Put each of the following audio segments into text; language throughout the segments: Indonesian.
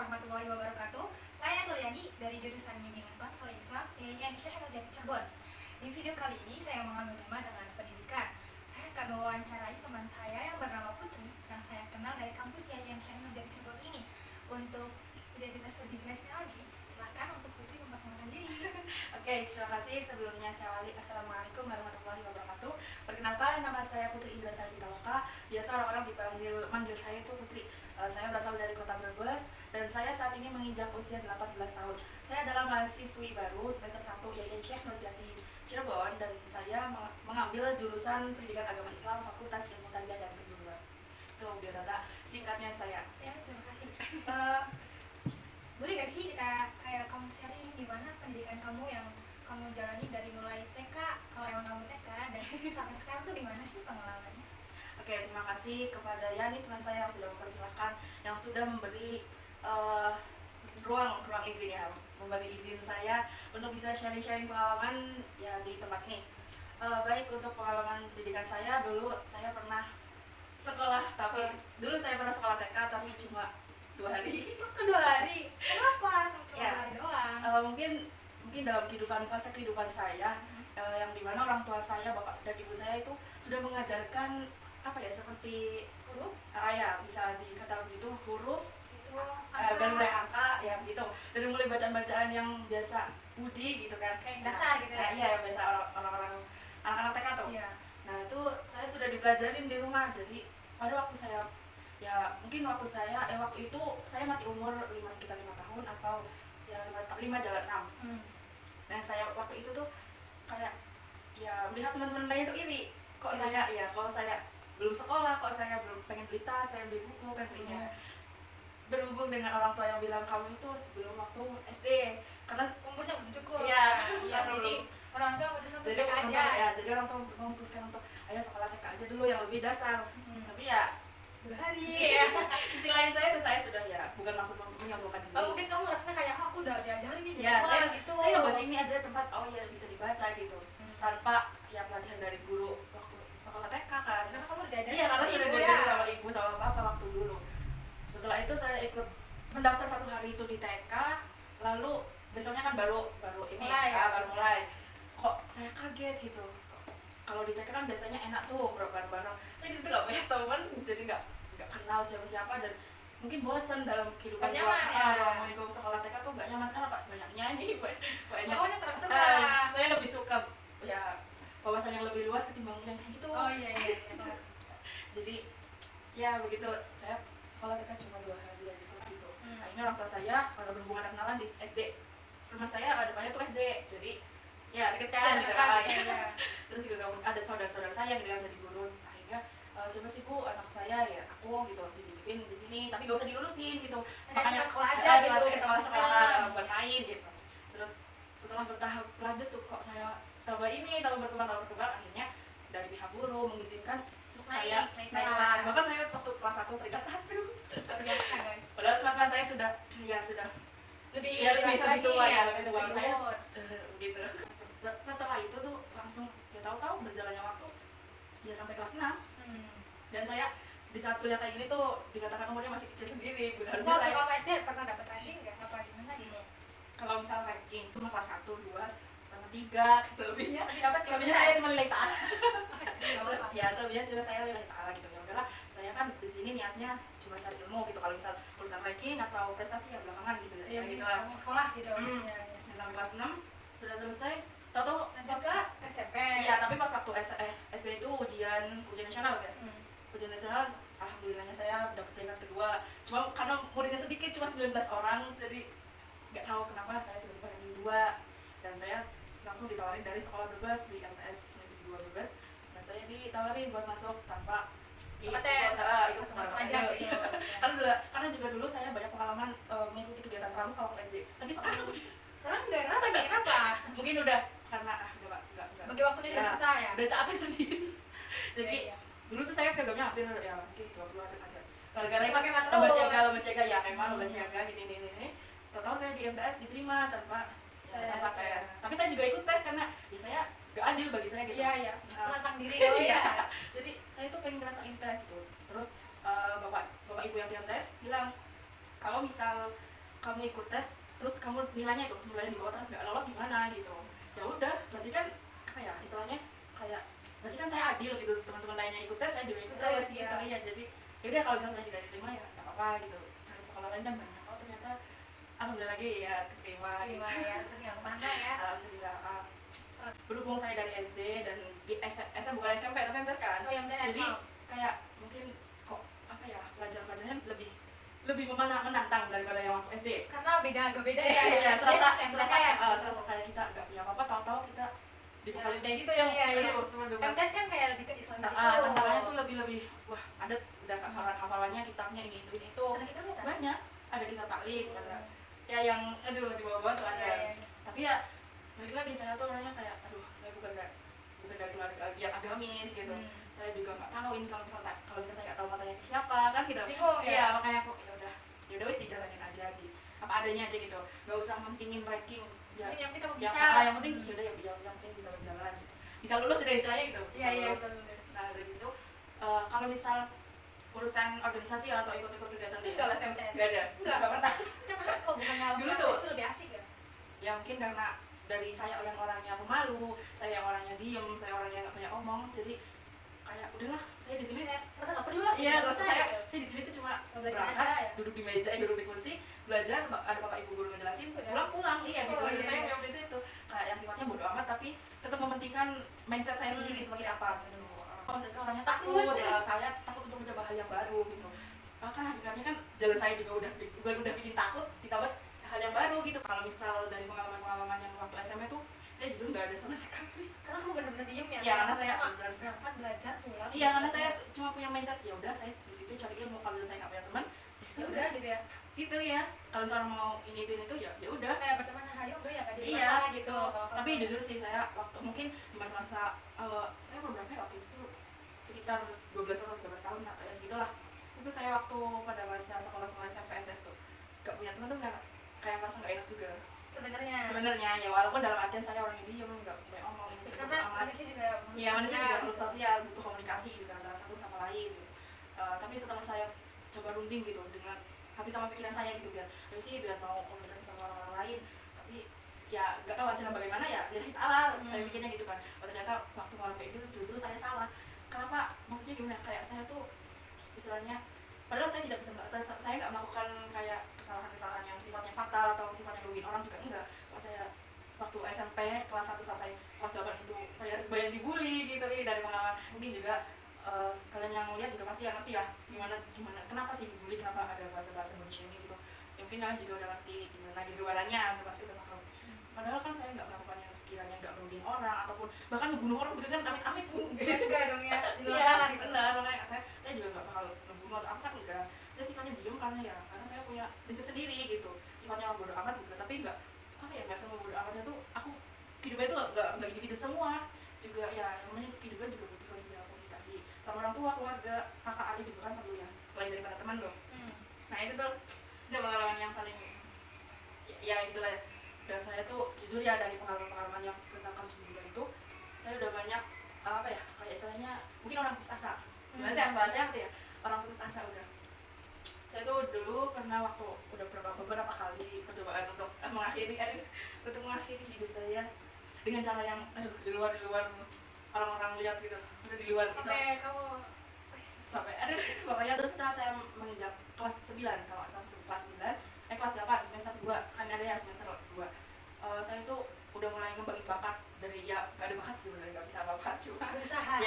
warahmatullahi wabarakatuh. Saya Nuryani dari jurusan Bimbingan Konseling Islam IAIN Syekh Nurjati Cirebon. Di video kali ini saya mengambil tema dengan pendidikan. Saya akan mewawancarai teman saya yang bernama Putri yang saya kenal dari kampus IAIN Syekh Nurjati Cirebon ini. Untuk identitas lebih jelasnya lagi, silakan untuk Putri memperkenalkan diri. Oke, terima kasih. Sebelumnya saya Wali. Assalamualaikum warahmatullahi wabarakatuh. Perkenalkan, nama saya Putri Indrasari Pitaloka. Biasa orang-orang manggil saya itu Putri. Saya berasal dari kota Brebes dan saya saat ini menginjak usia 18 tahun. Saya adalah mahasiswi baru semester 1 IAIN Syekh Nurjati Cirebon dan saya mengambil jurusan Pendidikan Agama Islam Fakultas Ilmu Tarbiyah dan Keguruan. Itu biodata singkatnya saya. Ya, terima kasih. Boleh gak sih kita kayak kamu sharing di mana pendidikan kamu yang kamu jalani dari mulai TK, kalau emang kamu TK, dan sampai sekarang tuh di mana sih pengalamannya? Oke, terima kasih kepada Yani teman saya yang sudah mempersilahkan, yang sudah memberi ruang izin ya, memberi izin saya untuk bisa sharing-sharing pengalaman ya di tempat ini. Baik, untuk pengalaman pendidikan saya, dulu saya pernah sekolah, tapi dulu saya pernah sekolah TK tapi cuma 2 hari. 2 hari? Kenapa? Cuma 2 Ya. hari doang? Mungkin dalam fase kehidupan saya, yang dimana orang tua saya, bapak dan ibu saya itu sudah mengajarkan apa ya, seperti Huruf? Ya bisa dikatakan begitu, huruf, Itu dan mulai angka ya gitu, dan mulai bacaan-bacaan yang biasa budi gitu kan, kayak dasar gitu ya? Iya, yang biasa orang-orang anak-anak TK tuh. Iya. Nah itu saya sudah dipelajarin di rumah. Jadi pada waktu saya waktu itu saya masih umur sekitar 5 tahun atau ya 5 jalan 6. Nah saya waktu itu tuh kayak ya melihat teman-teman lain tuh iri, kok saya belum sekolah, kok saya belum pengen beli tas, pengen beli buku, pengen beli ini. Berhubung dengan orang tua yang bilang kamu itu sebelum waktu SD karena Umurnya belum cukup. Iya, Jadi orang tua memutuskan untuk jadi TK orang aja. tua, jadi orang tua memutuskan untuk ayo sekolah TK aja dulu yang lebih dasar. Tapi ya 2 hari. sisi lain saya tuh, saya sudah ya bukan maksud menyombongkan diri. Mungkin kamu rasanya kayak aku udah diajarin nih Ya, saya gitu. saya baca ini aja tempat ya bisa dibaca gitu, tanpa ya pelatihan dari guru waktu sekolah TK kan. Karena kamu diajarin. Iya, karena sama sudah ibu diajarin ya. sama ibu sama bapak waktu dulu. Setelah itu saya ikut mendaftar 1 hari itu di TK, lalu besoknya kan baru ini baru mulai. Kok saya kaget gitu. Kalau di TK kan biasanya enak tuh bareng-bareng. Saya di situ nggak punya teman, jadi nggak kenal siapa-siapa dan mungkin bosan dalam kehidupan ya. Mau sekolah TK tuh nggak nyaman karena banyak nyanyi, banyak. Pokoknya tersuka. Saya lebih suka ya wawasan yang lebih luas ketimbang yang kayak gitu. Oh iya. Jadi ya begitu, saya sekolah TK cuma 2 hari aja gitu. Akhirnya orang tua saya pada berhubungan dan kenalan di SD. Rumah saya depannya tuh SD, jadi ya deket kan gitu kan. Terus juga ada saudara-saudara saya yang jadi guru. Akhirnya coba sih Bu, anak saya ya aku gitu dititipin di sini, tapi gak usah dilulusin gitu. Makanya sekolah aja gitu, sekolah buat main gitu. Terus setelah bertahap lanjut tuh kok saya tambah berkembang, akhirnya dari pihak guru mengizinkan untuk saya naik kelas. Bahkan saya waktu kelas 1 peringkat 1. Padahal kelas saya sudah lebih tua saya gitu. Setelah itu tuh langsung ya tahu-tahu berjalannya waktu ya sampai kelas 6. Dan saya di saat kuliah kayak gini tuh dikatakan umurnya masih kecil sendiri. Harusnya saya kalau SD pernah dapat ranking nggak? Apa gimana gitu? Kalau misal ranking cuma kelas 1, 2 sama 3 selebihnya. Selebihnya saya cuma lillahi ta'ala. Ya selebihnya juga saya lillahi ta'ala gitu. Ya udahlah, saya kan di sini niatnya cuma cari ilmu gitu. Kalau misal urusan ranking atau prestasi ya belakangan gitu ya. Gitu lah. Sekolah gitu. Sampai kelas 6 sudah selesai. Tahu Lanjut ke SMP. Iya, tapi pas waktu SD itu ujian nasional kan. Ujian nasional alhamdulillahnya saya dapat peringkat kedua. Cuma karena muridnya sedikit, cuma 19 orang, jadi nggak tahu kenapa saya tiba-tiba ranking 2. Dan saya langsung ditawarin dari sekolah Brebes di MTS Negeri 2 Brebes. Dan saya ditawarin buat masuk tanpa ikut langsung aja gitu. Karena juga dulu saya banyak pengalaman mengikuti kegiatan pramuka waktu SD. Tapi sekarang enggak, kenapa? mungkin udah karena enggak. Bagi waktunya juga susah ya. Udah capek sendiri. Jadi dulu tuh saya piegamnya hampir ya mungkin 20 ada. Gara-gara pakai lomba siaga ya, kayak lomba siaga gini. Tahu saya di MTS diterima tanpa tes. Tapi saya juga ikut tes karena ya saya gak adil bagi saya gitu. Iya. Menantang diri kalau ya. Jadi saya tuh pengen ngerasain tes gitu. Terus bapak ibu yang di tes bilang kalau misal kamu ikut tes terus kamu nilainya di bawah terus nggak lolos gimana gitu. Ya udah, berarti kan apa ya istilahnya, kayak berarti kan saya adil gitu, teman-teman lainnya ikut tes saya juga ikut tes gitu. Iya, jadi yaudah kalau misalnya saya tidak diterima ya nggak apa-apa gitu, cari sekolah lain kan banyak. Oh ternyata alhamdulillah lagi ya keterima gitu. Ya, senang mana ya. Alhamdulillah. Berhubung saya dari SD dan di SM bukan SMP tapi MTS kan. Oh, yang Jadi kayak mungkin kok apa ya, pelajaran-pelajarannya lebih menantang daripada yang waktu SD. Karena agak beda ya. Iya, serasa MTS kayak kita nggak punya apa-apa, tahu-tahu kita dibekalin kayak gitu yang aduh sebenarnya. MTS kan kayak lebih ke Islam gitu. Tantangannya tuh lebih wah, ada udah hafalannya kitabnya ini itu. Ada kita berapa? Banyak. Ada kitab taklim, ada ya yang aduh di bawah-bawah tuh ada. Tapi ya balik lagi saya tuh orangnya kayak aduh, saya bukan dari keluarga yang agamis gitu. Saya juga nggak tahu ini kalau misalnya saya nggak tahu matanya siapa kan gitu. Bingung ya makanya aku ya udah wis dijalanin aja gitu, apa adanya aja gitu, nggak usah mentingin ranking ya, yang penting kamu bisa. yang penting yaudah yang penting bisa berjalan gitu, bisa lulus dari saya gitu, bisa lulus. Nah dari itu kalau misal urusan organisasi atau ikut-ikut kegiatan itu nggak les MTS? Nggak pernah. Kenapa kok bukan Dulu tuh itu lebih asik ya? Ya mungkin karena dari saya yang orangnya pemalu, saya yang orangnya diem, saya orangnya nggak banyak omong, jadi kayak udahlah saya di sini rasa nggak perlu lah. Iya, rasa saya di sini tuh cuma berangkat, duduk di meja, duduk di kursi, belajar, ada bapak ibu guru ngejelasin, pulang, iya gitu. Saya yang di situ kayak yang sifatnya bodo amat tapi tetap mementingkan mindset saya sendiri seperti apa gitu. Maksudnya orangnya takut, ya, saya takut untuk mencoba hal yang baru gitu. Kan hakikatnya kan jalan saya juga udah bikin takut, ditambah hal yang baru gitu. Kalau misal dari pengalaman yang waktu SMA tuh saya jujur nggak ada sama sekali. Karena kamu benar-benar diem ya? Iya, karena saya berangkat belajar pulang. Iya, karena saya cuma punya mindset ya udah saya di situ cari ilmu, kalau saya nggak punya teman ya udah gitu ya. Gitu ya. Kalau misalnya mau ini itu ya udah. Kayak pertemanan hari udah ya nggak jadi. Iya gitu. Tapi jujur sih saya waktu mungkin di masa-masa saya berapa ya waktu itu sekitar 12 atau 13 tahun atau ya segitulah. Itu saya waktu pada masa sekolah SMP MTS tuh gak punya teman tuh kayak merasa nggak enak juga. Sebenarnya ya walaupun dalam artian saya orang yang diem nggak banyak omong gitu. Karena manusia juga makhluk sosial, butuh komunikasi gitu antara satu sama lain gitu. Tapi setelah saya coba runding gitu dengan hati sama pikiran saya gitu, biar mau komunikasi sama orang lain, tapi ya nggak tahu hasilnya bagaimana, ya lillahi ta'ala. Saya bikinnya gitu kan. Ternyata waktu malam kayak itu justru saya salah. Kenapa? Maksudnya gimana? Kayak saya tuh istilahnya padahal saya tidak bisa, saya nggak melakukan kayak kesalahan yang sifatnya fatal atau sifatnya merugikan orang juga enggak. Saya waktu SMP kelas 1 sampai kelas 8 itu saya banyak dibully gitu dari pengalaman. Mungkin juga kalian yang lihat juga pasti ngerti ya gimana kenapa sih dibully, kenapa ada bahasa Indonesia ini gitu. Ya mungkin kalian juga udah ngerti gimana gitu barangnya, pasti udah paham. Padahal kan saya nggak melakukan yang kiranya nggak merugikan orang ataupun bahkan ngebunuh orang juga kan amit-amit enggak dong ya. Iya benar, makanya saya juga nggak bakal ngebunuh atau apa kan enggak. Saya sifatnya diem karena saya punya prinsip sendiri gitu. Sifatnya bodo amat juga, tapi nggak sama bodo amatnya tuh aku hidupnya tuh nggak individu semua juga ya, namanya kehidupan juga butuh sosial komunikasi sama orang tua, keluarga, kakak adik juga kan perlu ya, selain daripada teman dong. Nah itu tuh udah pengalaman yang paling ya itulah. Dan saya tuh jujur ya dari pengalaman yang tentang kasus pembunuhan itu saya udah banyak apa ya kayak istilahnya mungkin orang putus asa. Gimana sih bahasanya apa ya, orang putus asa udah. Saya tuh dulu pernah waktu udah beberapa kali percobaan untuk mengakhiri hidup saya dengan cara yang di luar orang-orang lihat gitu, udah di luar gitu. Sampai pokoknya terus setelah saya menginjak kelas 9 kalau kelas 8 semester 2 kan ada ya semester 2. Saya tuh udah mulai ngembangin bakat dari ya gak ada bakat sebenarnya, gak bisa apa-apa, cuma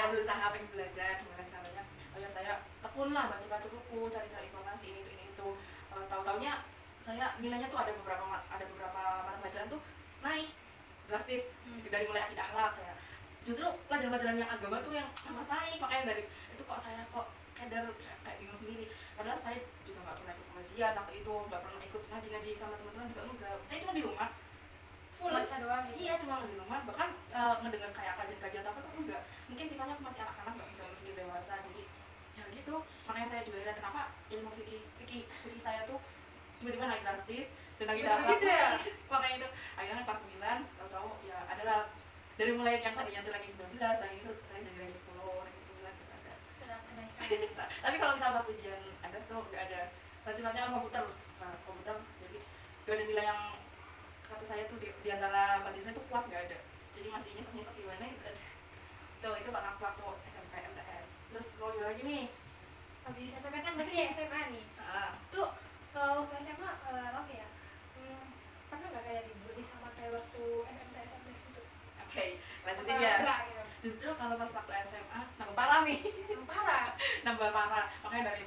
berusaha pengen belajar gimana caranya. Saya tekun lah baca buku, cari informasi ini itu. Tahu-taunya saya nilainya tuh ada beberapa mata pelajaran tuh naik drastis dari mulai akidah akhlak ya. Justru pelajaran-pelajaran yang agama tuh yang sangat naik, makanya dari itu kok saya kayak bingung sendiri. Padahal saya juga nggak pernah ikut pengajian waktu itu, nggak pernah ikut ngaji sama teman-teman juga enggak. Saya cuma di rumah full baca doang. Iya, cuma di rumah, bahkan ngedengar kayak kajian apa tuh enggak. Mungkin sifatnya aku masih anak-anak, nggak bisa berpikir dewasa, jadi ya gitu. Makanya saya juga heran kenapa ilmu fikih saya tuh tiba-tiba naik drastis dan lagi dapat makanya itu akhirnya kelas 9 tahu ya adalah dari mulai yang tadinya tuh lagi 19 lagi itu saya jadi lagi 10 lagi 9 gitu ada. Tapi kalau misalnya pas ujian MTS tuh nggak ada, sifatnya komputer jadi di antara batin saya tuh puas nggak ada, jadi masih nyesek gimana gitu. Itu waktu SMP MTS. Terus mau gimana lagi nih? Habis SMA kan berarti ya SMA nih. Tuh waktu SMA apa ya? Pernah nggak kayak dibully sama kayak waktu SMP SMP gitu? Oke, lanjutin ya. Enggak gitu. Justru kalau pas waktu SMA nambah parah nih. Parah. Nambah parah. Makanya dari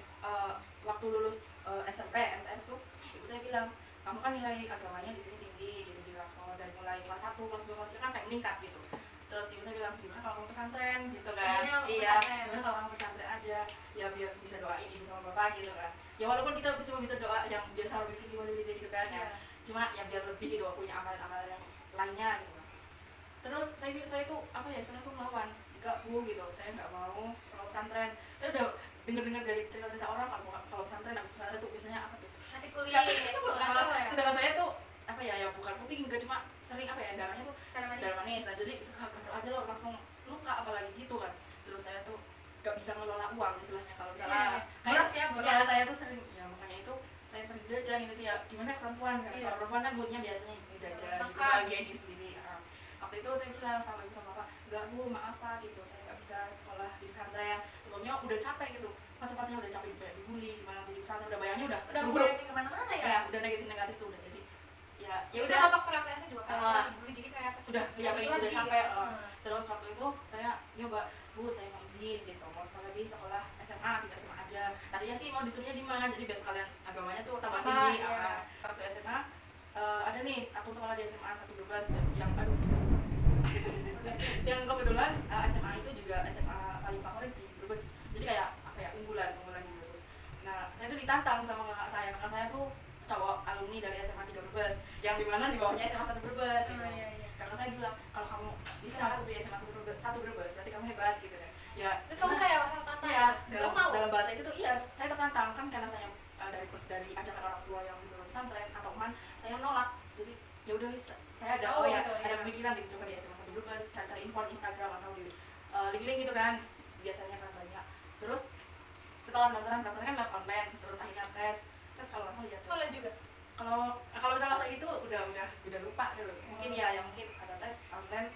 waktu lulus SMP MTS tuh ibu saya bilang, kamu kan nilai agamanya di sini tinggi gitu, bilang kalau dari mulai kelas 1, kelas 2, kelas 3 kan kayak meningkat gitu. Terus ibu saya bilang, gimana kalau kamu pesantren gitu kan? Iya, gimana kalau kamu pesantren aja, ya biar bisa doain ibu sama bapak gitu kan. Ya walaupun kita cuma bisa doa yang biasa lebih video gitu kan ya, cuma ya biar lebih gitu punya amalan-amalan yang lainnya gitu. Terus saya tuh apa ya, saya tuh melawan, enggak bu gitu, saya nggak mau selalu pesantren. Saya udah dengar dari cerita-cerita orang kalau pesantren habis pesantren tuh biasanya apa tuh? Nanti kuliah. Sedangkan saya tuh apa ya bukan putih, enggak, cuma sering apa ya, darahnya tuh Darah manis. Nah jadi gatel aja loh, langsung luka apalagi gitu kan. Terus saya tuh gak bisa ngelola uang istilahnya kalau misalnya boros. Ya saya tuh sering, ya makanya itu saya sering jajan gitu ya, gimana perempuan kan. Kalau perempuan kan moodnya biasanya jajan gitu, bahagiain diri sendiri. Waktu itu saya bilang sama ibu sama bapak, enggak bu, maaf pak gitu, saya nggak bisa sekolah di pesantren. Sebelumnya udah capek gitu, masa-masanya udah capek kayak dibully gimana di pesantren, udah bayangnya udah bayangin kemana-mana ya. Udah negatif tuh udah, jadi ya udah faktor MTS juga kan dibully, jadi kayak udah udah capek. Terus waktu itu saya nyoba, bu saya mau izin gitu, mau sekolah di sekolah SMA, tidak SMA aja. Tadinya sih mau disuruhnya di mana, jadi biar sekalian agamanya tuh tambah tinggi. Waktu SMA ada nih, aku sekolah di SMA 112 yang yang kebetulan SMA itu juga SMA paling favorit di Brebes, jadi kayak apa ya, unggulan di Brebes. Nah saya tuh ditantang sama kakak saya tuh cowok alumni dari SMA 3 Brebes, yang dimana di bawahnya SMA 1 Brebes gitu. Kakak saya bilang, kalau kamu bisa masuk di SMA 1 Brebes berarti kamu hebat gitu kan. Ya terus kamu kayak masalah tantang ya, dalam bahasa itu tuh iya, saya tertantang kan, karena saya dari ajakan orang tua yang disuruh pesantren atau man, saya nolak. Jadi ya udah, saya ada ada pemikiran gitu, coba di SMA 1 Brebes cari info di Instagram atau di link gitu kan, biasanya kan banyak. Terus setelah pendaftaran kan lewat online, terus akhirnya tes kalau nggak salah ya tes. Online juga. Kalau misalnya masa itu udah lupa gitu. Mungkin ya mungkin ada tes online,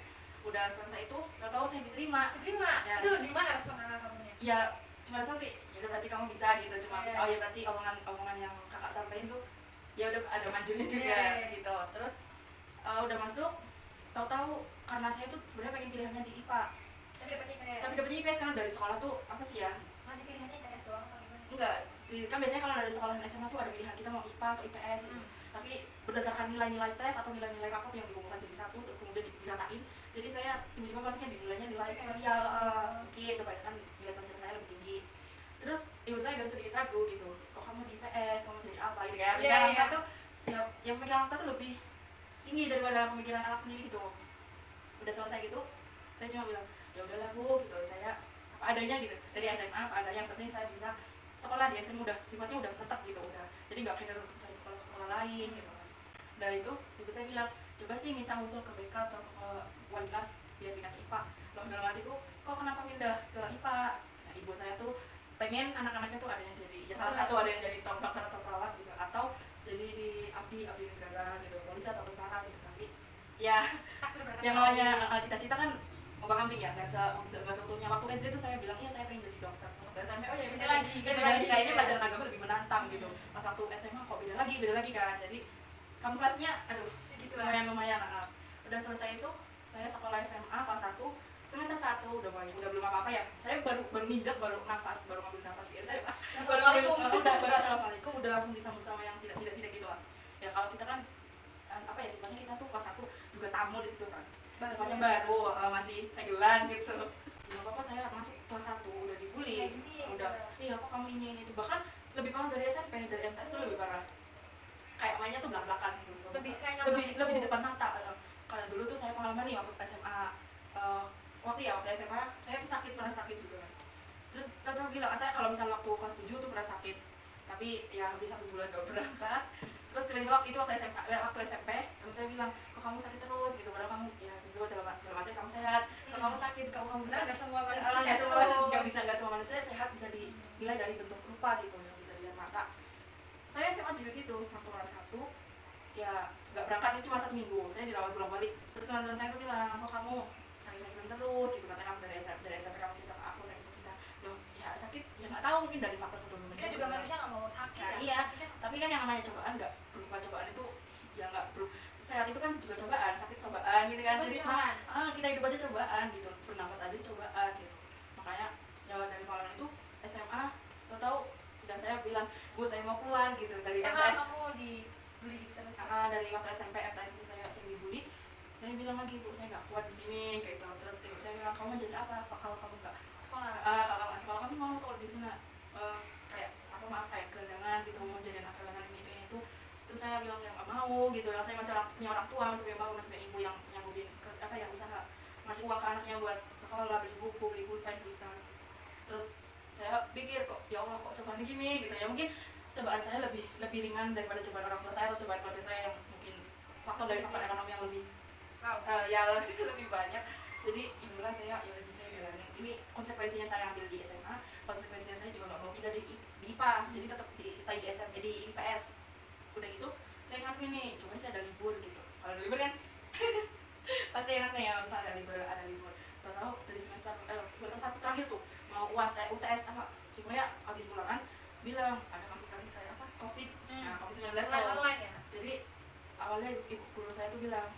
udah selesai itu nggak tahu saya diterima. Ya, itu di mana respon anak kamunya? Ya cuma rasa sih, ya udah berarti kamu bisa gitu, cuma bisa ya berarti omongan yang kakak sampaikan tuh ya udah ada majunya juga gitu. Terus udah masuk, tahu-tahu karena saya tuh sebenarnya pengen pilihannya di IPA, tapi dapetnya IPS karena dari sekolah tuh apa sih ya, masih pilihannya IPS doang apa gimana? Enggak, kan biasanya kalau dari sekolah SMA tuh ada pilihan kita mau IPA atau IPS gitu. Tapi berdasarkan nilai-nilai tes atau nilai-nilai rapot yang dikumpulkan jadi satu terus kemudian diratain, jadi saya tiba-tiba masuknya di nilai sosial, mungkin kebanyakan nilai sosial saya lebih tinggi. Terus ibu saya agak sedikit ragu gitu, kok kamu di IPS, kamu jadi apa gitu kayak misalnya angka tuh ya pemikiran angka tuh lebih tinggi daripada pemikiran anak sendiri gitu. Udah selesai gitu, saya cuma bilang ya udahlah bu gitu, saya apa adanya gitu, dari SMA apa adanya, yang penting saya bisa sekolah di SMA, udah sifatnya udah tetap gitu, udah jadi nggak kena cari sekolah lain gitu kan. Dari itu ibu saya bilang, coba sih minta usul ke BK atau ke wali kelas biar pindah ke IPA. Loh dalam hatiku, kok kenapa pindah ke IPA? Nah, ibu saya tuh pengen anak-anaknya tuh ada yang jadi, ya salah satu ada yang jadi dokter atau perawat juga, atau jadi di abdi negara gitu, polisi atau tentara gitu. Tapi ya yang namanya cita-cita kan ombak ambing ya, nggak seutuhnya. Waktu SD tuh saya bilang iya saya pengen jadi dokter, pas waktu SMP oh ya bisa lagi, kayaknya belajar agama lebih menantang gitu. Pas waktu SMA kok beda lagi kan, jadi kamuflasenya aduh gitu lumayan. Udah selesai itu saya sekolah SMA kelas 1 semester 1 udah belum apa-apa ya, saya baru nginjek, baru ngambil nafas gitu, saya baru assalamualaikum udah langsung disambut sama yang tidak gitu lah. Ya kalau kita kan apa ya, sifatnya kita tuh kelas 1 juga tamu di situ kan, sifatnya baru masih segelan gitu. Nggak apa-apa, saya masih kelas 1 udah dibully, udah iya kok kamu ini itu, bahkan lebih parah dari SMP, dari MTS tuh lebih parah, kayak mainnya tuh belak-belakan gitu, lebih di depan mata. Kalau dulu tuh saya pengalaman nih waktu SMA, waktu SMA saya tuh pernah sakit juga. Terus tahu bilang saya kalau misalnya waktu kelas 7 tuh pernah sakit, tapi ya habis 1 bulan gak berangkat. Terus tiba-tiba waktu SMP teman saya bilang, kok kamu sakit terus gitu, padahal kamu ya dulu dalam arti kamu sehat. Kalau kamu sakit, kamu bisa nggak semua manusia sehat bisa dinilai dari bentuk rupa gitu, yang bisa dilihat mata. Saya SMA juga gitu, waktu kelas 1 ya nggak berangkat itu cuma 1 minggu, saya dirawat bolak-balik. Terus teman-teman saya tuh bilang, kok kamu sakit-sakitan terus gitu, katanya kamu dari SMP kamu cerita ke aku sakit-sakitan. Loh ya sakit ya nggak tahu, mungkin dari faktor keturunan Kita juga manusia nggak mau sakit nah, ya. iya, tapi kan yang namanya cobaan nggak berupa cobaan itu ya nggak sehat itu kan juga cobaan, sakit cobaan gitu kan. Jadi kita hidup aja cobaan gitu, bernafas aja cobaan gitu. Makanya ya dari pengalaman itu SMA tahu udah saya bilang, Bu saya mau keluar gitu dari MTS. Kamu dibully gitu terus. Dari waktu SMP MTS itu saya sering dibully. Saya bilang lagi, Bu saya nggak kuat di sini kayak gitu. Terus ibu saya bilang, kamu jadi apa kalau kamu nggak Sekolah. kalau nggak sekolah kamu mau sekolah di sini kayak apa, maaf kayak gelandangan gitu, mau jadi anak jalanan ini itu. Terus saya bilang yang nggak mau gitu, yang saya masih punya orang tua, masih punya bapak, masih punya ibu yang nyambungin apa yang usaha, masih uang ke anaknya buat sekolah, beli buku, beli pulpen gitu. Terus saya pikir kok ya Allah kok cobaan gini gitu ya, mungkin cobaan saya lebih ringan daripada cobaan orang tua saya atau cobaan keluarga saya yang mungkin faktor ekonomi yang lebih ya lebih banyak. Jadi inilah saya ya lebih saya jalanin. Ini konsekuensinya saya ambil di SMA, konsekuensinya saya juga nggak mau pindah di IPA, jadi tetap stay di SMP di IPS. Udah gitu saya ngapain nih, coba sih ada libur gitu. Kalau ada libur kan pasti enaknya ya, misalnya ada libur. Tahu dari semester 1 terakhir tuh mau UAS UTS apa semuanya habis ulangan bilang ada kasus kayak apa COVID, nah COVID-19 online ya. Jadi awalnya ibu guru saya tuh bilang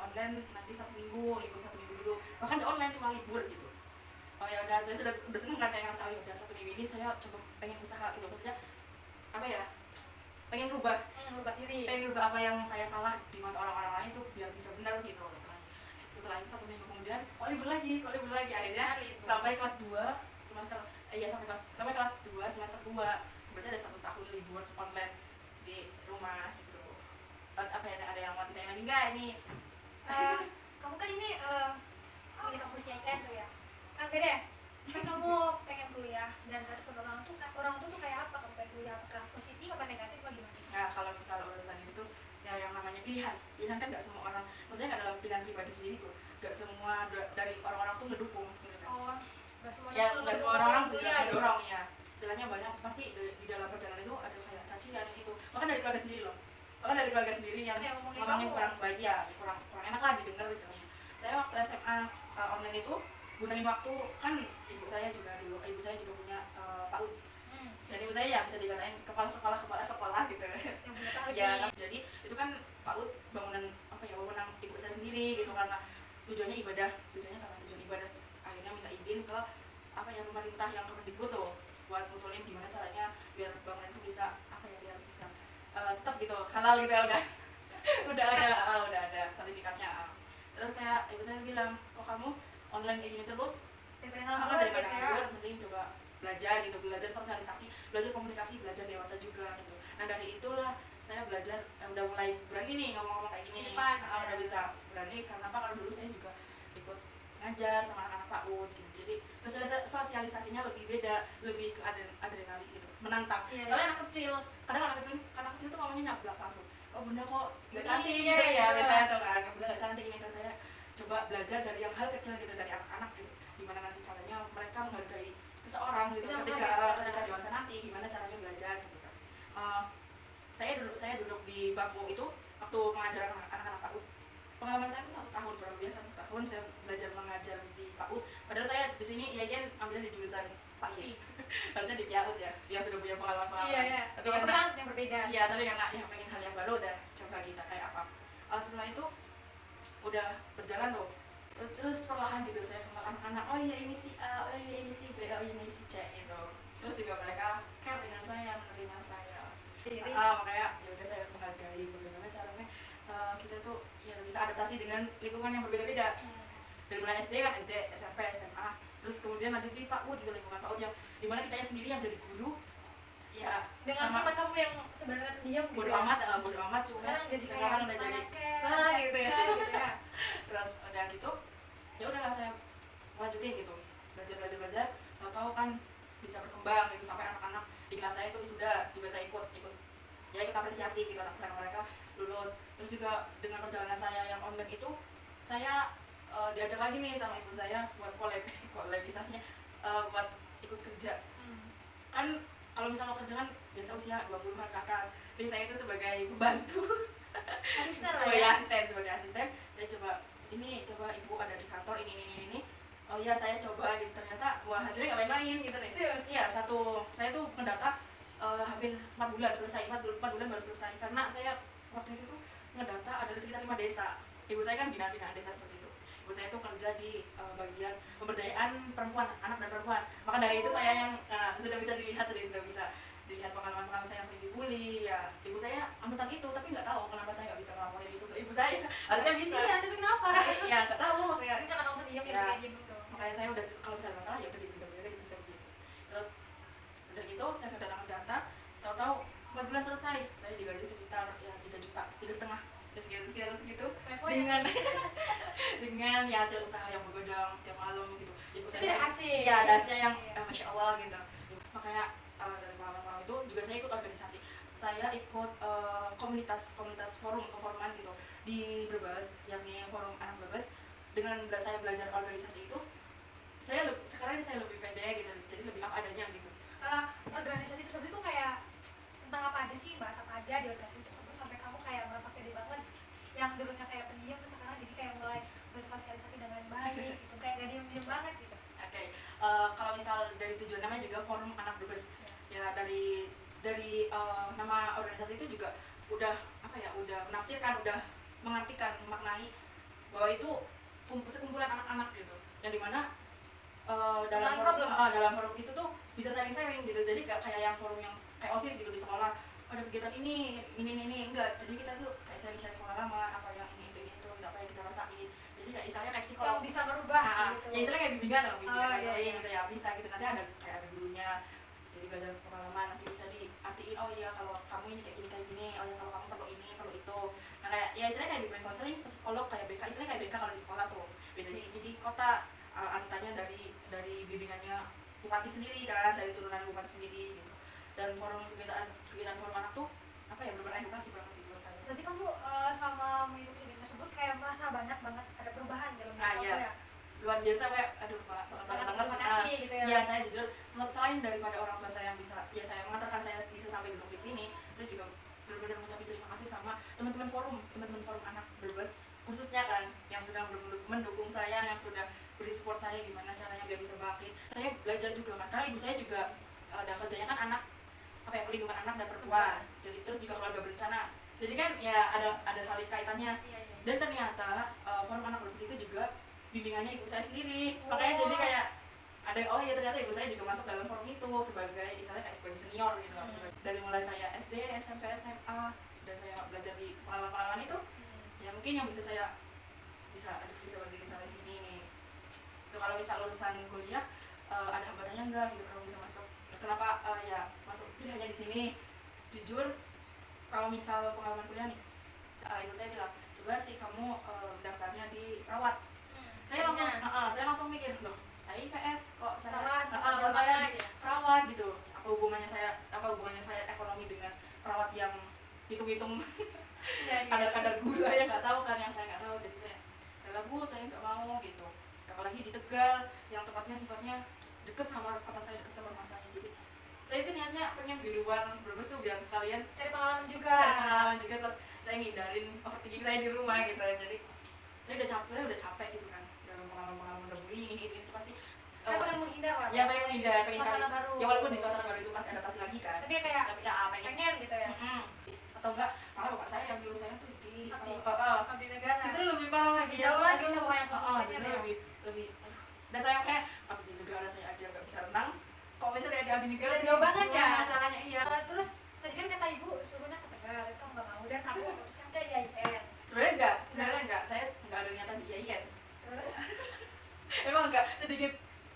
online nanti 1 minggu, libur 1 minggu dulu, bahkan di online cuma libur gitu. Oh ya udah, saya sudah seneng kan kayak ngerasa, oh ya udah 1 minggu ini saya coba pengen usaha gitu, maksudnya apa ya, pengen rubah diri, pengen rubah apa yang saya salah di mata orang-orang lain tuh biar bisa benar gitu. Setelah itu 1 minggu kemudian kok libur lagi akhirnya sampai kelas 2 semester sampai kelas 2 semester 2 berarti ada 1 tahun libur online di rumah gitu. Apa ya, ada yang mau ditanya lagi nggak ini? Kamu kan ini milih kampusnya ITN tuh ya. Oke deh, kan kamu pengen kuliah dan respon orang tuh kayak apa kamu pengen kuliah, apakah positif apa negatif apa gimana? Nah kalau misalnya urusan itu ya yang namanya pilihan kan nggak semua orang, maksudnya nggak dalam pilihan pribadi sendiri tuh, nggak semua dari orang-orang tuh ngedukung gitu kan. Oh, nggak semuanya. Ya nggak semua orang juga ngedorong ya. Istilahnya banyak pasti di dalam perjalanan itu ada kayak cacian gitu, bahkan dari keluarga sendiri loh, yang ngomongin kurang baik ya, kurang enak lah didengar istilahnya. Saya waktu SMA online itu gunain waktu, kan ibu saya juga punya PAUD. Dan ibu saya ya bisa dikatain kepala sekolah gitu ya. Jadi itu kan PAUD bangunan wewenang ibu saya sendiri gitu, karena tujuannya ibadah, akhirnya minta izin ke pemerintah yang Kemendikbud tuh buat ngusulin gimana caranya biar bangunan itu bisa biar bisa tetap gitu halal gitu ya. udah ada sertifikatnya. Terus ibu saya bilang, kok kamu online kayak gini terus daripada nganggur, mending coba belajar sosialisasi, belajar komunikasi, belajar dewasa juga gitu. Nah dari itulah saya belajar, udah mulai berani nih ngomong-ngomong kayak gini, udah bisa berani. Karena apa? Karena dulu saya juga ikut ngajar sama anak-anak PAUD gitu, jadi sosialisasinya lebih beda, lebih ke adrenalin gitu, menantang. Soalnya anak kecil tuh ngomongnya nyablak langsung, oh bunda kok nggak cantik gitu ya, biasanya tuh kan bunda nggak cantik ini. Terus saya coba belajar dari yang hal kecil gitu, dari anak-anak gitu, gimana nanti caranya mereka menghargai seseorang gitu ketika dewasa nanti, gimana caranya belajar gitu kan. Saya duduk di bangku itu waktu mengajar anak-anak PAUD. Pengalaman saya itu 1 tahun, kurang lebih 1 tahun saya belajar mengajar di PAUD. Padahal saya di sini IAIN ambilnya di jurusan PAI, harusnya di PAUD ya sudah punya pengalaman. Tapi karena yang berbeda. Iya, tapi karena pengen hal yang baru, udah coba kita kayak apa. Setelah itu udah berjalan tuh. Terus perlahan juga saya kenal anak-anak, oh iya ini si A, oh iya ini si B, oh ini si C gitu. Terus juga mereka care dengan saya, menerima saya. Makanya ya udah saya menghargai bagaimana caranya kita tuh ya bisa adaptasi dengan lingkungan yang berbeda-beda. Dari mulai SD kan, SD, SMP, SMA, terus kemudian lanjut di PAUD gitu, lingkungan PAUD yang dimana kita sendiri yang jadi guru ya, dengan sifat kamu yang sebenarnya pendiam bodo amat cuma sekarang udah jadi gitu ya. Terus udah gitu ya udahlah saya lanjutin gitu, belajar tahu kan bisa berkembang gitu, sampai anak-anak di kelas saya itu sudah juga saya ikut apresiasi gitu, anak-anak mereka lulus. Terus juga dengan perjalanan saya yang online itu saya diajak lagi nih sama ibu saya buat collab misalnya buat ikut kerja. Kan kalau misalnya kerja kan biasa usia 20-an ke atas, jadi saya itu sebagai pembantu Asisten lah sebagai ya. asisten saya coba ibu ada di kantor ini, oh iya saya coba gitu, ternyata wah hasilnya nggak main-main gitu nih. Serius? Iya, saya tuh mendata hampir 4 bulan selesai, 4 bulan baru selesai, karena saya waktu itu tuh ngedata ada sekitar 5 desa. Ibu saya kan bina-bina desa seperti itu. Ibu saya tuh kerja di bagian pemberdayaan perempuan, anak dan perempuan. Maka dari itu saya yang sudah bisa dilihat pengalaman-pengalaman saya yang sering dibully. Ya, ibu saya amutan itu, tapi nggak tahu kenapa saya nggak bisa ngelaporin itu ke ibu saya. Harusnya bisa. Iya, tapi kenapa? Ya nggak tahu makanya. Mungkin karena kamu pendiam Ya. ya kayak gitu. Makanya saya udah kalau misalnya masalah ya udah dipendam gitu. Terus udah gitu saya kedatangan data, tahu-tahu 4 bulan selesai, saya digaji sekitar ya 3 juta, 3,5 sekitar segitu dengan dengan ya hasil usaha yang begadang tiap malam gitu. Ibu Tapi ada hasil. ya ada hasilnya yang Iya. masya Allah gitu. Makanya dari pengalaman itu juga saya ikut organisasi, saya ikut komunitas forum gitu di Brebes, yakni forum anak Brebes. Dengan saya belajar organisasi itu, sekarang ini saya lebih pede gitu, jadi lebih apa adanya gitu. Organisasi tersebut itu kayak tentang apa aja sih, bahas apa aja di organisasi tersebut sampai kamu kayak merasa pede banget, yang dulunya kayak pendiam terus sekarang jadi kayak mulai bersosialisasi dengan baik gitu, kayak gak diem-diem banget gitu. Oke, kalau misal dari tujuan namanya juga forum anak Brebes, ya dari nama organisasi itu juga udah apa ya, udah menafsirkan, udah mengartikan, memaknai bahwa itu sekumpulan anak-anak gitu, yang dimana dalam forum itu tuh bisa sharing gitu, jadi gak kayak yang forum yang kayak OSIS gitu di sekolah ada kegiatan ini enggak, jadi kita tuh kayak sharing pengalaman apa yang ini itu apa yang kita rasain, jadi kayak istilahnya kayak psikolog Yang bisa merubah gitu. ya istilahnya kayak bimbingan Iya. gitu ya, bisa gitu, nanti ada kayak ada gurunya, jadi belajar pengalaman, nanti bisa diartiin, oh iya kalau kamu ini kayak gini, oh iya kalau kamu perlu ini perlu itu. Nah kayak ya istilahnya kayak bimbingan konseling psikolog, kayak BK, istilahnya kayak BK kalau di sekolah tuh, bedanya ini di kota anutannya dari bimbingannya bupati sendiri kan, dari turunan bupati sendiri gitu. Dan forum kegiatan forum anak tuh apa ya, benar-benar edukasi banget sih buat saya. Berarti kamu selama mengikuti kegiatan tersebut kayak merasa banyak banget ada perubahan dalam diri kamu iya. ya? Luar biasa kayak aduh banget Terima kasih gitu ya. Iya, saya jujur selain daripada orang tua saya yang bisa ya saya mengantarkan saya bisa sampai duduk di sini, saya juga benar-benar mengucapkan terima kasih sama teman-teman forum anak Brebes khususnya kan, yang sudah mendukung saya, yang sudah beri support saya gimana caranya biar bisa bangkit. Saya belajar juga kan, karena ibu saya juga ada kerjanya kan anak apa ya, pelindungan anak dan perempuan, jadi terus juga keluarga berencana, jadi kan ya ada saling kaitannya. Iya. Dan ternyata forum anak Brebes itu juga bimbingannya ibu saya sendiri, makanya jadi kayak ada oh ya ternyata ibu saya juga masuk dalam forum itu sebagai istilahnya kayak sebagai senior gitu. Dari mulai saya SD, SMP, SMA, dan saya belajar di pengalaman itu, ya mungkin yang bisa berdiri sampai sini nih. Itu kalau misal lulusan kuliah ada hambatannya enggak gitu kalau bisa masuk. Kenapa ya masuk pilihannya di sini? Jujur kalau misal pengalaman kuliah nih, ibu saya bilang coba sih kamu daftarnya di rawat. Saya langsung mikir loh, saya IPS kok saya di perawat gitu, apa hubungannya saya ekonomi dengan perawat yang hitung-hitung kadar gula yang nggak tahu kan, yang saya nggak tahu. Jadi saya saya nggak mau gitu, apalagi di Tegal yang tempatnya sifatnya deket sama kota saya, deket sama rumah saya. Jadi saya itu niatnya pengen di luar Brebes tuh biar sekalian Cari pengalaman juga. Terus saya ngindarin overthinking saya di rumah gitu. Jadi saya udah capek gitu kan dalam pengalaman udah bullying ini pasti Kan pengen menghindar lah. ya pengen cari suasana baru. ya, walaupun di suasana baru itu pasti adaptasi lagi kan, Tapi kayak pengen gitu ya. atau enggak malah bapak saya yang dulu saya tuh di Abdi negara. justru lebih parah lagi, Jauh lagi sama yang kamu justru pengen ya. lebih dan saya kayak abdi negara saya aja nggak bisa renang, kok misalnya di abdi negara Jauh banget ya. gimana caranya. Iya, Terus tadi kan kata ibu suruhnya ke Tegal, kamu nggak mau dan kamu memutuskan ke IAIN. sebenarnya enggak, saya nggak ada niatan di IAIN. Terus Emang enggak sedikit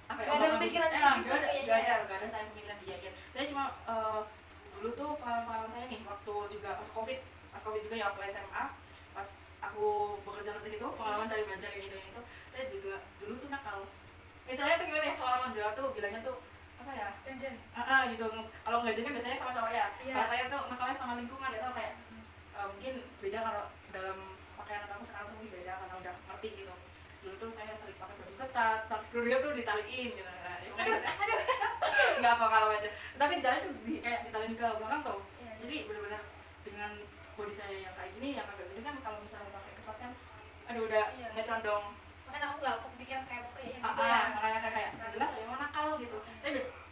apa ya, Nggak ada pemikiran sedikit nggak ada saya pemikiran di IAIN. Saya cuma dulu tuh pengalaman saya nih waktu juga pas covid juga ya, waktu SMA pas aku bekerja gitu, pengalaman cari belajar ini itu saya juga dulu tuh nakal. Misalnya tuh gimana ya, kalau orang Jawa tuh bilangnya tuh apa ya, ganjen. gitu. Kalau nggak jadi biasanya sama cowok ya. Iya. Kalau saya tuh nakalnya sama lingkungan ya, tau kayak mungkin beda kalau dalam pakaian atau sekarang tuh mungkin beda karena udah ngerti gitu. Dulu tuh saya sering pakai baju ketat, tapi dulu tuh ditaliin gitu. Nggak apa kalau aja, tapi ditaliin tuh kayak ditaliin ke belakang tuh. Iya. Jadi benar-benar dengan body saya yang kayak gini, yang agak gede kan kalau misalnya pakai ketat kan aduh udah ngecondong. Makanya aku nggak kepikiran kayak oke gitu ya. Makanya kayak adalah saya mau nakal gitu.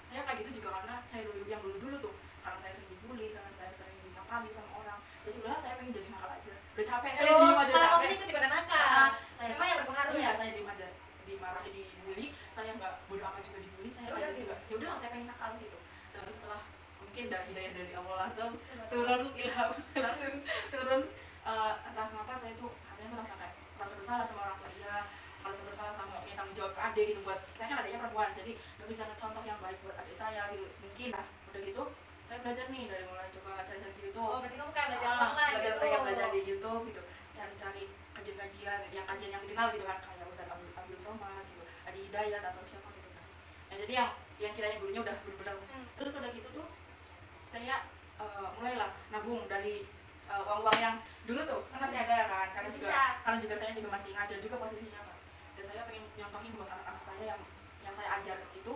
Saya kayak gitu juga karena saya dulu tuh karena saya sering dibully, karena saya sering dinakali sama orang. Jadi udahlah saya pengen jadi nakal aja. Udah capek, saya diem aja capek. Kalau ikut juga nakal. Saya Emang yang berpengaruh ya, saya diem aja, dimarahi, dibully, saya nggak bodo amat juga dibully, saya kayak gitu juga. Ya udahlah saya pengen nakal gitu. Setelah mungkin dari hidayah dari Allah langsung turun ilham langsung turun entah kenapa saya tuh hatinya tuh rasa bersalah sama orang tua dia, merasa bersalah sama punya tanggung jawab ke adik gitu, buat saya kan adiknya perempuan jadi nggak bisa ngecontoh yang baik buat adik saya gitu. Mungkin lah udah gitu saya belajar nih dari mulai coba cari-cari di YouTube. Oh berarti kamu kayak belajar online gitu. Belajar di YouTube gitu, cari-cari kajian-kajian yang dikenal gitu kan, kayak Ustaz Abdul Somad gitu, Adi Hidayat atau siapa gitu kan. Nah, jadi yang kiranya gurunya udah benar-benar. Terus udah gitu tuh saya mulailah nabung dari uang-uang yang dulu tuh kan masih ada kan, karena juga saya juga masih ngajar juga posisinya kan. Dan saya pengen nyontohin buat anak-anak saya yang saya ajar itu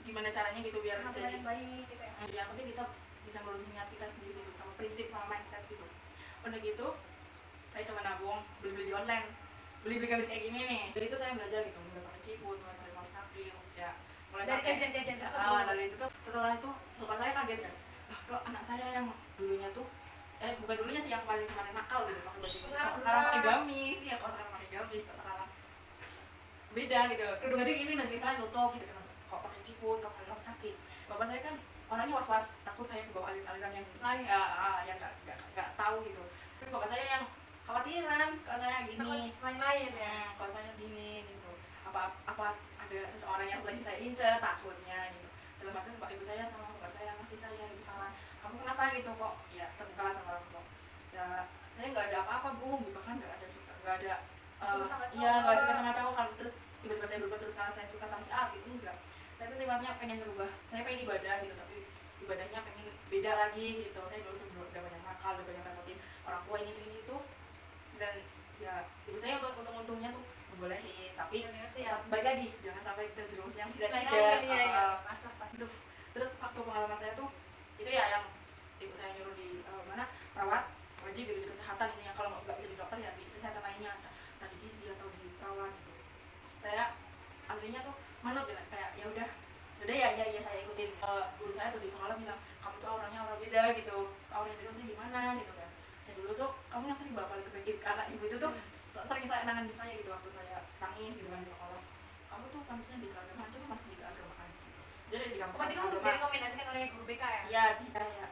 gimana caranya gitu biar jadi baik gitu ya. Ya penting kita bisa ngurusin niat kita sendiri gitu, sama prinsip sama mindset gitu. Udah gitu saya coba nabung, beli di online, beli gamis kayak gini nih. Dari itu saya belajar gitu, mulai pakai ciput, mulai pakai kaos kaki ya, mulai dari kajian-kajian tersebut. Dari itu tuh setelah itu bapak saya kaget kan, kok anak saya yang dulunya tuh bukan dulunya sih, yang kemarin nakal gitu pakai baju gitu, kok sekarang pakai gamis ya, kok sekarang pakai gamis, kok sekarang beda gitu, kerudung aja gini nasi saya nutup gitu kan, kok pakai ciput, kok pakai kaos kaki. Bapak saya kan orangnya was-was, takut saya kebawa aliran yang lain, yang nggak tahu gitu. Tapi bapak saya yang khawatiran kalau saya gini, lain ya. Kalau saya gini gitu, apa ada seseorang yang lagi saya incer, takutnya gitu. Dalam arti bapak ibu saya sama bapak saya ngasih saya gitu salah, kamu kenapa gitu kok ya terbuka sama orang tua. Ya saya nggak ada apa-apa bu, bahkan nggak ada nggak ada nggak suka sama cowok kan, terus tiba-tiba saya berubah terus karena saya suka sama si A gitu, enggak. Saya tuh sifatnya pengen berubah, saya pengen ibadah gitu, tapi ibadahnya pengen beda lagi gitu. Saya dulu udah banyak nakal, udah banyak repotin orang tua ini itu, dan ya ibu saya untuk untungnya tuh membolehin, tapi balik lagi jangan sampai terjerumus yang tidak Terus waktu pengalaman saya tuh itu ya yang ibu saya nyuruh di mana perawat wajib di kesehatan ini, yang kalau nggak bisa di dokter ya di kesehatan lainnya, entah di gizi atau di perawat gitu. Saya aslinya tuh manut gitu, kayak ya udah ya saya ikutin. Guru saya tuh di sekolah bilang kamu tuh auranya aura beda gitu, aura beda sih gimana gitu kan. Dan dulu tuh kamu yang sering balik ke bengkel, karena ibu itu tuh sering saya nanganin saya gitu waktu saya nangis gitu kan di sekolah. Kamu tuh pantasnya di keagamaan, coba masuk di keagamaan gitu. Jadi di kampus berarti kamu direkomendasikan oleh guru BK ya? Iya,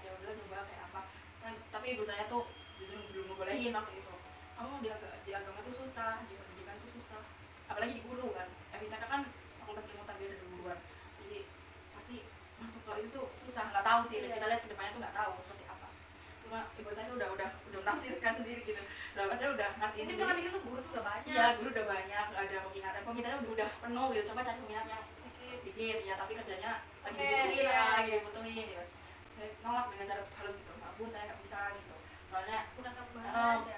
ya udah coba kayak apa. Dan tapi ibu saya tuh justru belum ngebolehin waktu itu. Kamu di agama tuh susah, di pendidikan tuh susah. Apalagi di guru kan. FITK kan fakultas ilmu tarbiyah dan guruan. Jadi pasti masuk ke itu tuh susah, nggak tahu sih. Kita lihat kedepannya tuh nggak tahu seperti apa. Cuma ibu saya tuh udah menafsirkan sendiri gitu. Udah ngertiin sendiri. Karena di situ guru tuh udah banyak. Iya, guru udah banyak, ada peminatnya udah penuh gitu. Coba cari peminat yang dikit ya, tapi kerjanya lagi dibutuhin gitu. Saya nolak dengan cara halus gitu, Bu saya nggak bisa gitu, soalnya bukan kamu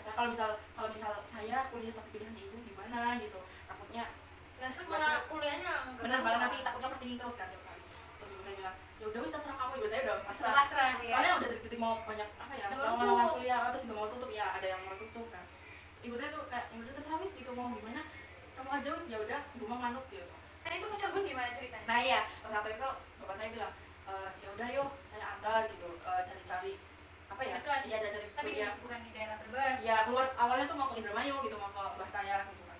saya kalau misal saya kuliah tapi pilihannya ibu gimana gitu, takutnya malah kuliahnya bener banget nanti takutnya overthinking terus kan tiap kali. Terus ibu saya bilang ya udah wis terserah kamu, ibu saya udah pasrah ya. Soalnya udah titik mau banyak apa ya, lowongan kuliah terus juga mau tutup ya, ada yang mau tutup kan. Ibu saya tuh kayak ya udah terserah wis gitu, mau gimana kamu aja wis, ya udah ibu mau manut gitu. Nah itu ke Cirebon gimana ceritanya? Nah iya, pas waktu itu bapak saya bilang ya udah yuk saya antar gitu, cari-cari apa ya? Iya cari-cari kuliah. Bukan di daerah Brebes. Ya keluar awalnya tuh mau ke Indramayu gitu, mau ke mbah saya gitu kan.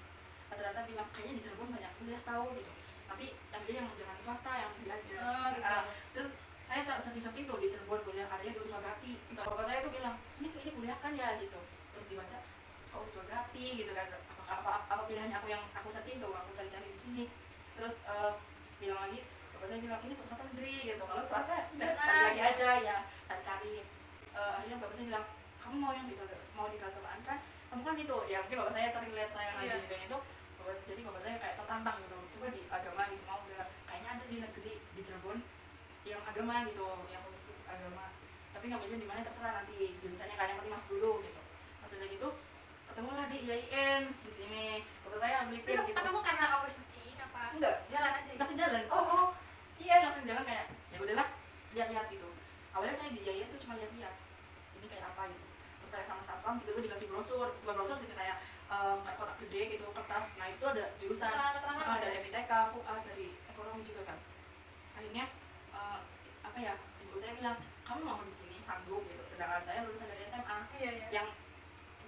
Ternyata bilang kayaknya di Cirebon banyak kuliah tahu gitu. Tapi yang jangan swasta, yang belajar. Terus saya searching tuh di Cirebon kuliah, adanya di Uswagati. So bapak saya tuh bilang ini kuliah kan ya gitu. Terus dibaca oh Uswagati gitu kan. Apa pilihannya aku yang aku searching tuh, aku cari-cari di sini. Terus bilang lagi, bapak saya bilang ini swasta negeri gitu, kalau swasta lagi aja ya cari-cari. Akhirnya bapak saya bilang kamu mau di keagamaan kan, kamu kan itu ya, mungkin bapak saya sering lihat saya ngaji gitu itu, jadi bapak saya kayak tertantang gitu, coba di agama gitu, mau nggak, kayaknya ada di negeri di Cirebon yang agama gitu, yang khusus agama, tapi ngambilnya di mana terserah, nanti jurusannya kayak yang penting masuk dulu gitu. Maksudnya gitu ketemulah di IAIN di sini, bapak saya ambil gitu. Ketemu karena kamu searching apa? Enggak, jalan aja. langsung jalan. Oh iya langsung jalan, kayak ya udahlah lihat-lihat gitu. Awalnya saya di IAIN tuh cuma lihat-lihat ini kayak apa gitu. Terus belakang tiba-tiba dikasih brosur, bukan brosur sih kayak kayak kotak gede gitu, kertas. Nah itu ada jurusan dari FITK, FUA, dari ekonomi juga kan. Akhirnya apa ya, ibu saya bilang kamu mau di sini sanggup gitu, sedangkan saya lulusan dari SMA yang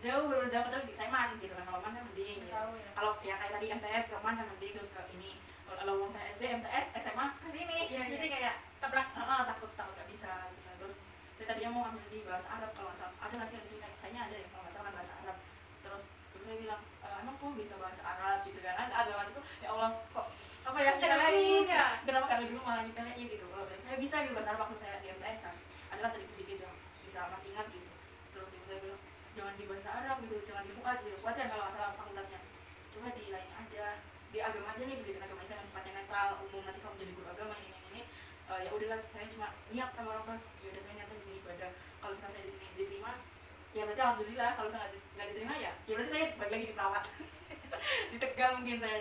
jauh kecuali di Saiman gitu kan. Kalau man kan mending gitu. Kalau ya kayak tadi MTS ke man kan mending, terus ke ini. Kalau saya SD, MTS, SMA ke sini. Jadi kayak takut gak bisa. Terus saya tadinya mau ambil di bahasa Arab kalau nggak salah. Ada nggak sih di sini? Kayaknya ada ya kalau nggak salah bahasa Arab. Terus saya bilang emang kamu bisa bahasa Arab gitu kan? Ada waktu itu ya Allah kok apa ya nyepelein, kenapa kami dulu malah nyepelein gitu. Saya bisa gitu bahasa Arab waktu saya di MTS kan. Adalah sedikit yang bisa masih ingat gitu. Terus ibu saya bilang jangan di bahasa Arab gitu, jangan di FUAD gitu. FUAD ya kalau nggak salah fakultasnya. Coba di lain aja, di agama aja nih, pendidikan agama Islam yang sifatnya netral, umum, nanti kamu jadi guru agama ini. Ya udahlah, saya cuma niat sama orang tua. Ya udah saya niatnya di sini ibadah. Kalau misalnya saya di sini diterima, ya berarti alhamdulillah. Kalau misalnya nggak diterima ya berarti saya balik lagi di perawat. Di Tegal mungkin saya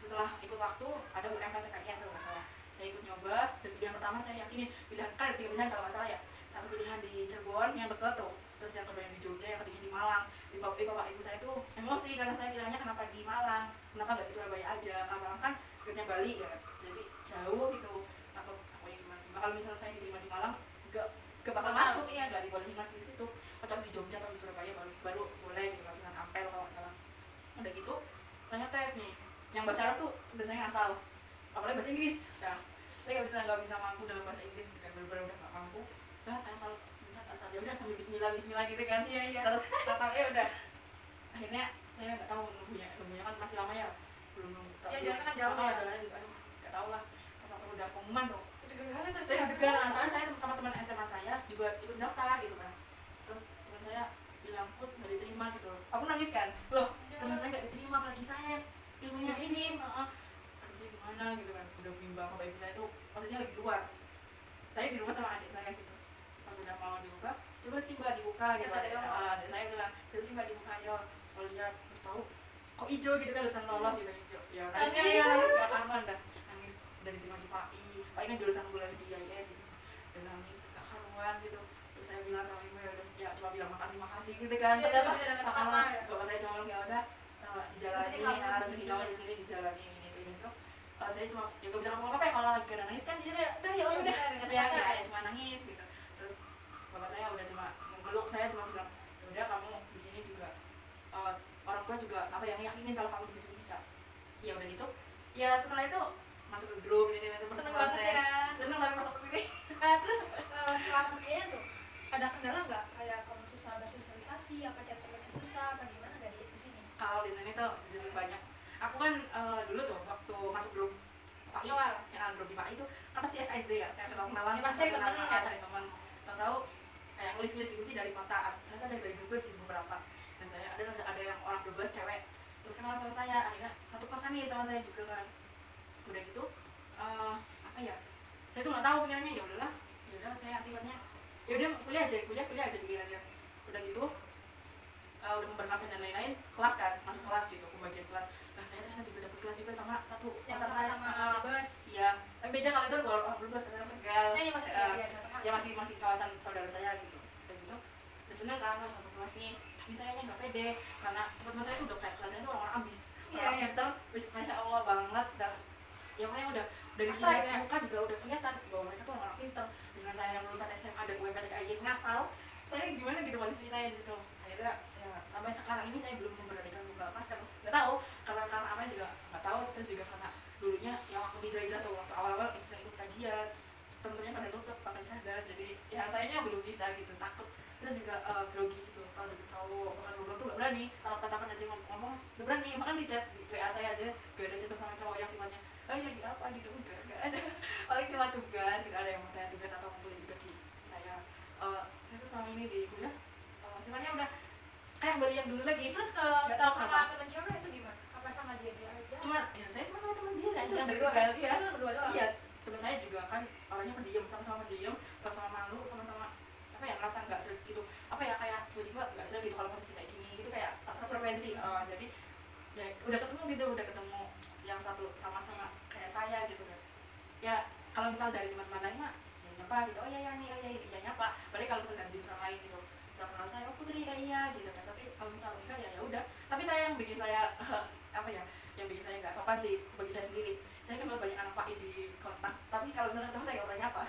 setelah ikut waktu ada UMPTKI kalau nggak salah. Saya ikut nyoba dan pilihan pertama saya yakinin pilihan kan ada 3 pilihan kalau nggak salah ya. Satu pilihan di Cirebon yang dekat tuh, terus yang kedua yang di Jogja, yang ketiga di Malang. Bapak ibu saya tuh emosi karena saya bilangnya kenapa di Malang, kenapa nggak di Surabaya aja, karena Malang kan dekatnya Bali ya, jadi jauh gitu. Takut apa yang gimana. Kalau misalnya saya diterima di Malang gak bakal masuk ya, nggak dibolehin masuk di situ. Kecuali di Jogja atau di Surabaya baru boleh gitu, masukan ampel kalau nggak salah. Udah gitu saya tes nih, yang bahasa Arab tuh udah saya ngasal, apalagi bahasa Inggris. Nah, saya nggak bisa mampu dalam bahasa Inggris gitu kan, benar-benar udah nggak mampu. Udah saya asal ya udah sambil Bismillah gitu kan. Terus tatapnya udah, akhirnya saya nggak tahu nunggunya kan masih lama ya, belum tahu jalan kan jauh jalannya juga aduh nggak tahu lah. Pas aku udah pengumuman tuh saya deg-degan, soalnya saya sama teman SMA saya juga ikut daftar gitu kan. Terus teman saya bilang Put nggak diterima gitu, aku nangis kan, loh teman saya nggak diterima apalagi saya ilmunya ini. Aduh saya gimana gitu kan, udah bimbang. Bapak ibu saya tuh maksudnya lagi keluar, saya di rumah sama adik saya gitu. Pas udah mau dibuka, coba sih mbak dibuka gitu. Adik saya bilang coba sih mbak dibuka, ayo kalau lihat. Terus tahu kok hijau gitu kan, tulisan lolos gitu hijau. Ya nangis gak karuan dah, nangis udah diterima di PAI kan jurusan unggulan di IAIN gitu. Dan nangis gak karuan gitu. Terus saya bilang sama ibu ya cuma bilang makasih gitu kan. Bapak saya cuma bilang ya udah dijalanin, rezeki kamu di sini dijalanin ini tuh. Saya cuma ya gak bisa ngomong apa ya kalau lagi gak nangis kan, jadi ya cuma nangis gitu. Terus bapak saya udah cuma menggeluk, saya cuma bilang ya udah kamu di sini juga orang tua juga apa yang yakinin kalau kamu di sini bisa. Ya udah gitu. Ya setelah itu masuk ke grup ini seneng banget ya. Seneng banget masuk ke sini. Terus setelah masuk tuh ada kendala nggak, kayak kamu susah bahasa sosialisasi, apa cari temannya susah, apa gimana nggak di sini? Kalau di sini tuh jujur banyak. Aku kan dulu tuh waktu masuk grup PAI, ya grup di PAI itu kan pasti SISD ya, kayak kenalan pasti cari teman. Tahu kayak nulis gitu sih dari kota, ternyata ada dari Brebes sih beberapa. Dan saya ada yang orang Brebes cewek, terus kenal sama saya, akhirnya satu kosan nih sama saya juga kan. Udah gitu apa ya, saya tuh nggak tahu pikirannya, ya udahlah saya sifatnya ya udah kuliah aja pikirannya. Udah gitu udah pemberkasan dan lain-lain, kelas kan, masuk kelas gitu, pembagian kelas. Nah saya ternyata juga dapat kelas juga sama satu kosan saya sama Brebes. Iya, tapi beda kalau itu kalau Brebes ternyata Tegal. Ya masih kawasan saudara saya gitu. Dan gitu udah seneng kan satu kelas nih, tapi sayangnya nggak pede karena teman-teman saya tuh udah kayak kelihatannya tuh orang ambis, orang pinter, masya Allah banget. Dan ya makanya udah dari sini muka juga udah kelihatan bahwa mereka tuh orang pinter. Dengan saya yang lulusan SMA dan UMPTKI ngasal, saya gimana gitu posisi saya di situ. Akhirnya ya sampai sekarang ini saya belum memberanikan buka masker, nggak tahu karena apa juga nggak tahu. Terus juga karena dulunya yang waktu hijrah tuh waktu awal-awal saya ikut kajian, temen-temennya pada tutup pakai cadar, jadi ya sayanya belum bisa gitu, takut. Terus juga grogi gitu kalau deket cowok, bahkan ngobrol tuh gak berani, kalau tatapan aja ngomong gak berani. Bahkan di chat di WA saya aja gak ada cerita sama cowok yang sifatnya lagi apa gitu, gak ada. Paling cuma tugas gitu, ada yang mau tanya tugas atau ngumpulin tugas di saya. Saya tuh selama ini di kuliah sifatnya udah kayak beli yang dulu lagi. Terus kalau sama temen cewek itu gimana? Apa sama dia aja? Saya cuma sama temen dia kan, itu yang berdua kan? Itu berdua doang? Iya, temen saya juga kan orangnya pendiam, sama-sama pendiam, sama-sama malu, sama-sama apa ya, ngerasa nggak serg gitu, apa ya, kayak tiba-tiba nggak serg gitu kalau posisi kayak gini gitu, kayak sefrekuensi. Jadi ya udah ketemu yang satu sama-sama kayak saya gitu kan. Ya kalau misal dari teman-teman lain mah ya nyapa gitu, oh iya nih, oh iya nyapa. Padahal kalau misal dari jurusan lain gitu, misal kenal saya, oh Putri, iya gitu kan. bikin saya apa ya, yang bikin saya nggak sopan sih bagi saya sendiri. Saya kenal banyak anak PAI di kontak, tapi kalau misalnya ketemu saya nggak pernah nyapa.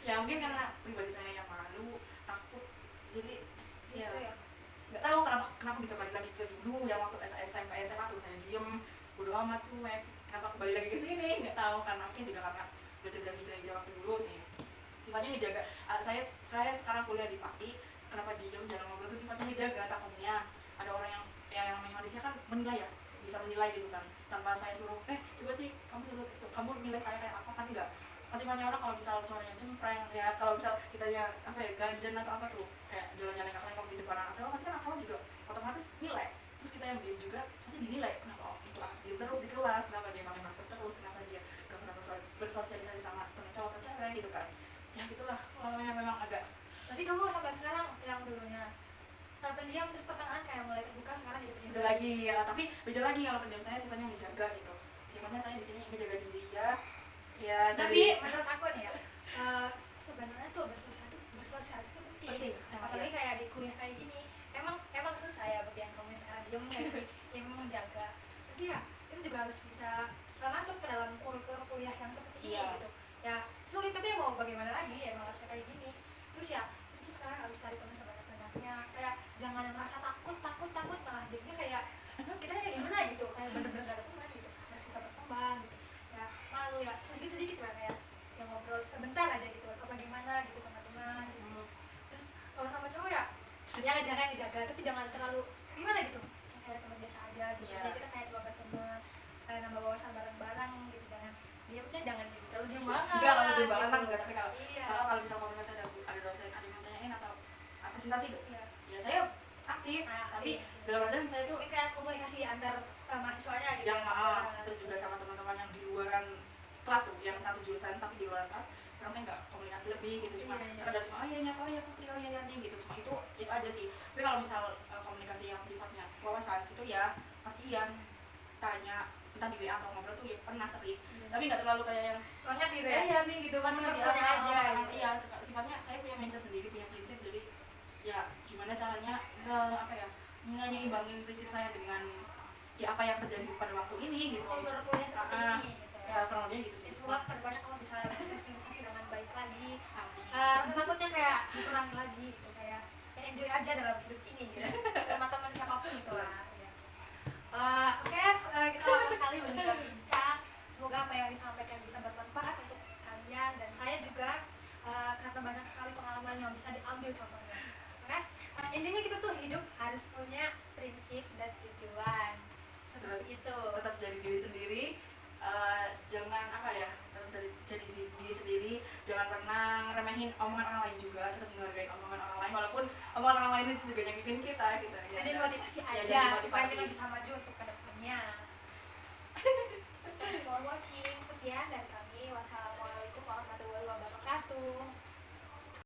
Ya mungkin karena pribadi saya yang malu, takut, jadi ya Gitu ya. nggak tahu kenapa bisa balik lagi ke dulu yang waktu SMP SMA tuh saya diem, bodo amat, cuek. Kenapa kembali lagi ke sini, nggak tahu, karena mungkin juga karena belajar dari hijrah waktu dulu sih, sifatnya ngejaga. Saya sekarang kuliah di PAI, kenapa diem jarang ngobrol itu sifatnya ngejaga, takutnya ada orang yang namanya manusia kan menilai ya, bisa menilai gitu kan, tanpa saya suruh coba sih kamu nilai saya kayak apa, kan enggak. Sifatnya orang kalau misal suaranya cempreng ya, kalau misal kita ya apa ya ganjen atau apa tuh kayak jalan-jalan lengkap di depan anak cowok, pasti kan anak cowok juga otomatis nilai. Terus kita yang diem juga pasti dinilai, kenapa itu diem terus di kelas, kenapa dia pakai masker terus, kenapa dia gak pernah bersosialisasi sama temen cowok atau cewek gitu kan. Ya gitulah, yang memang agak. Berarti kamu sampai sekarang yang dulunya pendiam terus pertengahan kayak mulai terbuka, sekarang jadi pendiam Beda lagi ya, tapi beda lagi kalau pendiam saya sifatnya menjaga gitu. Sifatnya saya di sini menjaga diri ya tapi menurut aku nih ya, sebenarnya tuh bersosialisasi itu penting. Apalagi kayak di kuliah kayak gini, emang susah ya bagi yang kamu sekarang diem yang menjaga, tapi ya itu juga harus bisa masuk ke dalam kultur kuliah yang seperti ini gitu ya. Sulit, tapi ya mau bagaimana lagi, ya emang harus kayak gini. Terus ya itu sekarang harus cari teman sebanyak-banyaknya, kayak jangan merasa takut malah jadinya kayak kita kayak gimana gitu, kayak bener-bener gak ada teman gitu, harus bisa berkembang gitu ya. Malu ya sedikit lah, kayak yang ngobrol sebentar aja gitu apa gimana gitu sama teman gitu. Terus kalau sama cowok ya jaga, tapi jangan terlalu gimana gitu, kayak teman biasa aja gitu. Jadi kita kayak coba berteman, kayak nambah wawasan bareng-bareng gitu, jangan terlalu diem banget. Enggak, kalau diem banget gitu. enggak, tapi kalau misal komunikasi ada dosen ada yang nanyain atau presentasi tuh ya saya aktif, tapi dalam badan saya tuh kayak komunikasi antar mahasiswanya gitu yang terus juga sama teman-teman yang di luaran kelas tuh, yang satu jurusan tapi di luar kelas. Sekarang saya nggak komunikasi lebih gitu, cuma sekedar cuma oh iya nyapa, oh iya Putri, oh iya nih gitu, cuma itu aja sih. Tapi kalau misal komunikasi yang sifatnya wawasan itu ya pasti yang tanya entah di WA atau ngobrol tuh ya pernah sering, tapi nggak terlalu kayak yang banyak gitu ya. iya nih gitu, masih di punya aja gitu. Iya, sifatnya saya punya mindset sendiri, punya prinsip, jadi ya gimana caranya apa ya menyeimbangin prinsip saya dengan ya apa yang terjadi pada waktu ini gitu. Kultur kuliah seperti ini gitu ya kurang lebih gitu sih. Semoga kedepannya kamu bisa bersosialisasi dengan baik lagi, rasa takutnya kayak dikurangi lagi gitu, kayak enjoy aja dalam hidup ini gitu sama teman siapapun gitu lah ya. Oke, kita lama sekali berbincang. Semoga apa yang disampaikan bisa bermanfaat untuk kalian dan saya juga, karena banyak sekali pengalaman yang bisa diambil contohnya. Oke, intinya kita tuh hidup harus punya prinsip dan tujuan. Terus itu tetap jadi diri sendiri, jangan apa ya, tetap jadi diri sendiri, jangan pernah ngeremehin omongan orang lain juga, tetap menghargai omongan orang lain walaupun omongan orang lain itu juga nyakitin kita gitu ya. jadi motivasi aja jadi supaya motivasi. kita bisa maju untuk kedepannya.